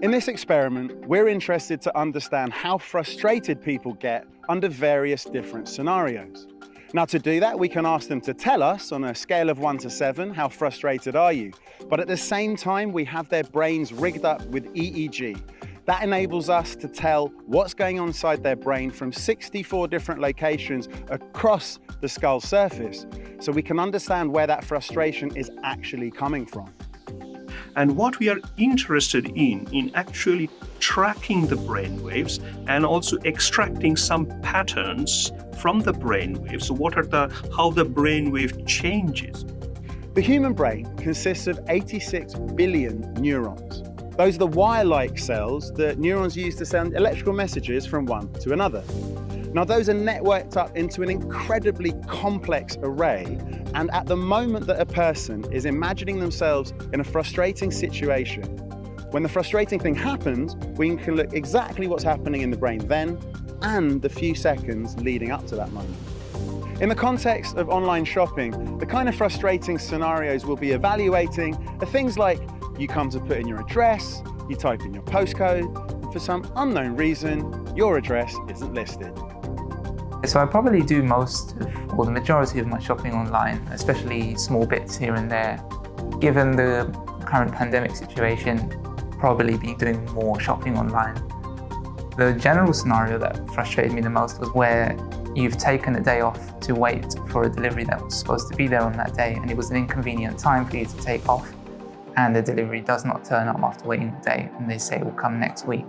In this experiment, we're interested to understand how frustrated people get under various different scenarios. Now, to do that, we can ask them to tell us on a scale of 1 to 7, how frustrated are you? But at the same time, we have their brains rigged up with EEG. That enables us to tell what's going on inside their brain from 64 different locations across the skull surface, so we can understand where that frustration is actually coming from. And what we are interested in actually tracking the brainwaves and also extracting some patterns from the brainwaves. So how the brainwave changes. The human brain consists of 86 billion neurons. Those are the wire-like cells that neurons use to send electrical messages from one to another. Now, those are networked up into an incredibly complex array, and at the moment that a person is imagining themselves in a frustrating situation, when the frustrating thing happens, we can look exactly what's happening in the brain then and the few seconds leading up to that moment. In the context of online shopping, the kind of frustrating scenarios we'll be evaluating are things like you come to put in your address, you type in your postcode, and for some unknown reason, your address isn't listed. So I probably do the majority of my shopping online, especially small bits here and there. Given the current pandemic situation, probably be doing more shopping online. The general scenario that frustrated me the most was where you've taken a day off to wait for a delivery that was supposed to be there on that day, and it was an inconvenient time for you to take off, and the delivery does not turn up after waiting a day, and they say it will come next week.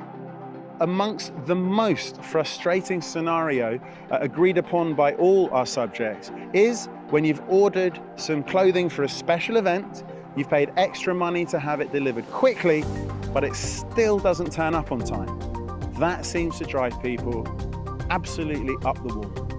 Amongst the most frustrating scenario agreed upon by all our subjects is when you've ordered some clothing for a special event, you've paid extra money to have it delivered quickly, but it still doesn't turn up on time. That seems to drive people absolutely up the wall.